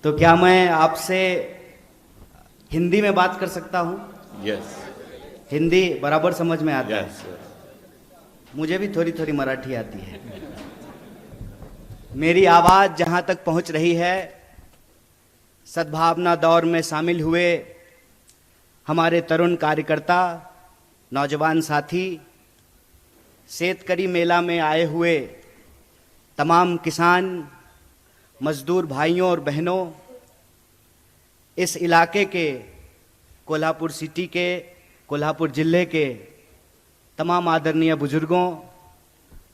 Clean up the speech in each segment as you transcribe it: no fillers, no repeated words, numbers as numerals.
तो क्या मैं आपसे हिंदी में बात कर सकता हूँ? यस हिंदी बराबर समझ में आता है? यस मुझे भी थोड़ी थोड़ी मराठी आती है। मेरी आवाज जहां तक पहुंच रही है, सद्भावना दौर में शामिल हुए हमारे तरुण कार्यकर्ता, नौजवान साथी, शेतकरी मेला में आए हुए तमाम किसान, मजदूर भाइयों और बहनों, इस इलाके के, कोल्हापुर सिटी के, कोल्हापुर जिले के तमाम आदरणीय बुजुर्गों,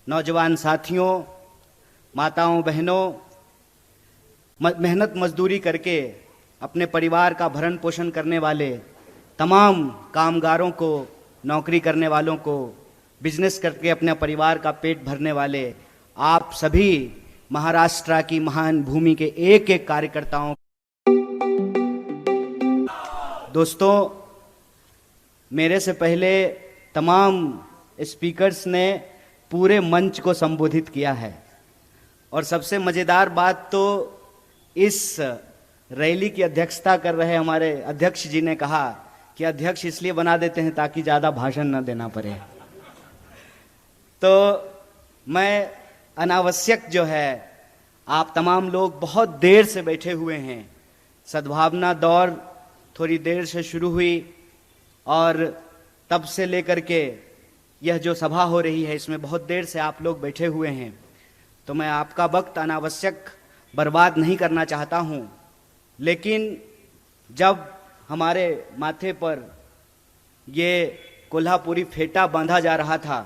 नौजवान साथियों, माताओं बहनों, मेहनत मजदूरी करके अपने परिवार का भरण पोषण करने वाले तमाम कामगारों को, नौकरी करने वालों को, बिजनेस करके अपने परिवार का पेट भरने वाले आप सभी महाराष्ट्र की महान भूमि के एक एक कार्यकर्ताओं, दोस्तों, मेरे से पहले तमाम स्पीकर्स ने पूरे मंच को संबोधित किया है और सबसे मज़ेदार बात तो इस रैली की अध्यक्षता कर रहे हमारे अध्यक्ष जी ने कहा कि अध्यक्ष इसलिए बना देते हैं ताकि ज़्यादा भाषण न देना पड़े। तो मैं अनावश्यक जो है, आप तमाम लोग बहुत देर से बैठे हुए हैं, सद्भावना दौर थोड़ी देर से शुरू हुई और तब से लेकर के यह जो सभा हो रही है इसमें बहुत देर से आप लोग बैठे हुए हैं, तो मैं आपका वक्त अनावश्यक बर्बाद नहीं करना चाहता हूं। लेकिन जब हमारे माथे पर ये कोल्हापुरी फेटा बांधा जा रहा था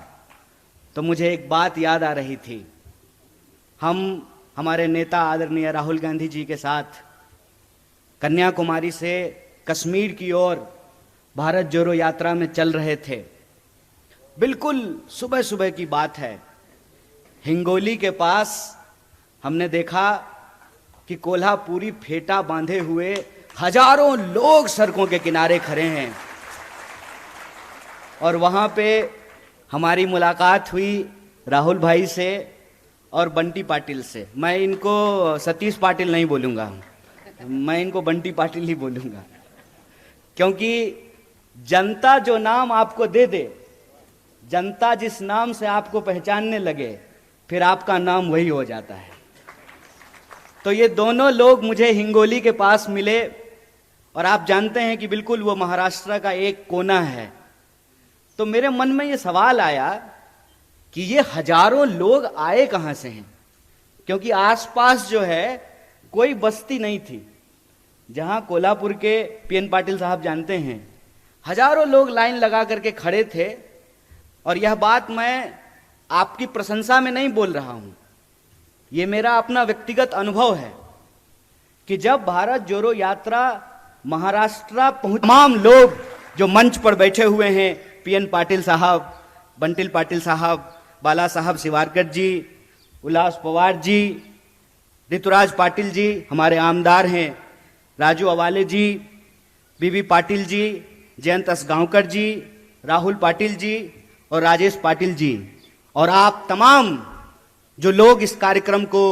तो मुझे एक बात याद आ रही थी। हम हमारे नेता आदरणीय राहुल गांधी जी के साथ कन्याकुमारी से कश्मीर की ओर भारत जोड़ो यात्रा में चल रहे थे। बिल्कुल सुबह सुबह की बात है, हिंगोली के पास हमने देखा कि कोल्हापुरी फेटा बांधे हुए हजारों लोग सड़कों के किनारे खड़े हैं और वहां पे हमारी मुलाकात हुई राहुल भाई से और बंटी पाटिल से। मैं इनको सतीश पाटिल नहीं बोलूँगा, मैं इनको बंटी पाटिल ही बोलूँगा, क्योंकि जनता जो नाम आपको दे दे, जनता जिस नाम से आपको पहचानने लगे, फिर आपका नाम वही हो जाता है। तो ये दोनों लोग मुझे हिंगोली के पास मिले और आप जानते हैं कि बिल्कुल वो महाराष्ट्र का एक कोना है। तो मेरे मन में ये सवाल आया कि ये हजारों लोग आए कहां से हैं, क्योंकि आसपास जो है कोई बस्ती नहीं थी। जहां कोल्हापुर के पीएन पाटिल साहब जानते हैं, हजारों लोग लाइन लगा करके खड़े थे। और यह बात मैं आपकी प्रशंसा में नहीं बोल रहा हूं, यह मेरा अपना व्यक्तिगत अनुभव है कि जब भारत जोड़ो यात्रा महाराष्ट्र पहुंच, तमाम लोग जो मंच पर बैठे हुए हैं, पीएन पाटिल साहब, बंटिल पाटिल साहब, बाला साहब शिवारकर जी, उल्लास पवार जी, ऋतुराज पाटिल जी हमारे आमदार हैं, राजू अवाले जी, बीबी पाटिल जी, जयंत असगांवकर जी, राहुल पाटिल जी और राजेश पाटिल जी, और आप तमाम जो लोग इस कार्यक्रम को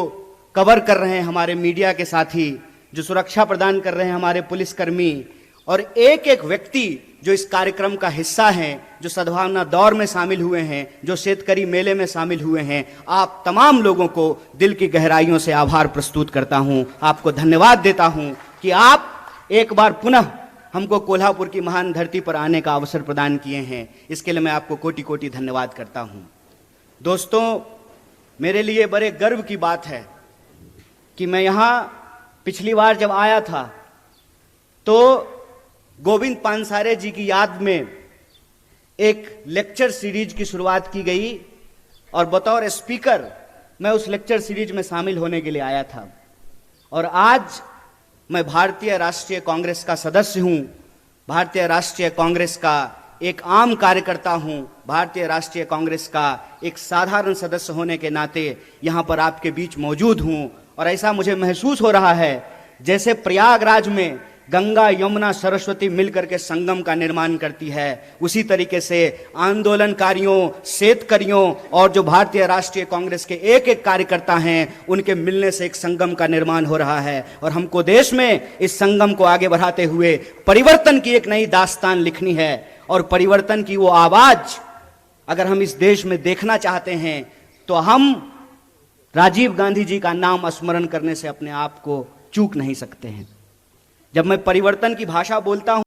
कवर कर रहे हैं, हमारे मीडिया के साथी जो सुरक्षा प्रदान कर रहे हैं, हमारे पुलिसकर्मी और एक एक व्यक्ति जो इस कार्यक्रम का हिस्सा हैं, जो सद्भावना दौर में शामिल हुए हैं, जो शेतकरी मेले में शामिल हुए हैं, आप तमाम लोगों को दिल की गहराइयों से आभार प्रस्तुत करता हूं, आपको धन्यवाद देता हूं कि आप एक बार पुनः हमको कोल्हापुर की महान धरती पर आने का अवसर प्रदान किए हैं। इसके लिए मैं आपको कोटि कोटि धन्यवाद करता हूं। दोस्तों, मेरे लिए बड़े गर्व की बात है कि मैं यहाँ पिछली बार जब आया था तो गोविंद पानसारे जी की याद में एक लेक्चर सीरीज की शुरुआत की गई और बतौर स्पीकर मैं उस लेक्चर सीरीज में शामिल होने के लिए आया था। और आज मैं भारतीय राष्ट्रीय कांग्रेस का सदस्य हूं, भारतीय राष्ट्रीय कांग्रेस का एक आम कार्यकर्ता हूं, भारतीय राष्ट्रीय कांग्रेस का एक साधारण सदस्य होने के नाते यहां पर आपके बीच मौजूद हूं। और ऐसा मुझे महसूस हो रहा है जैसे प्रयागराज में गंगा यमुना सरस्वती मिलकर के संगम का निर्माण करती है, उसी तरीके से आंदोलनकारियों, शेतकरियों और जो भारतीय राष्ट्रीय कांग्रेस के एक एक कार्यकर्ता हैं, उनके मिलने से एक संगम का निर्माण हो रहा है। और हमको देश में इस संगम को आगे बढ़ाते हुए परिवर्तन की एक नई दास्तान लिखनी है। और परिवर्तन की वो आवाज अगर हम इस देश में देखना चाहते हैं तो हम राजीव गांधी जी का नाम स्मरण करने से अपने आप को चूक नहीं सकते हैं। जब मैं परिवर्तन की भाषा बोलता हूं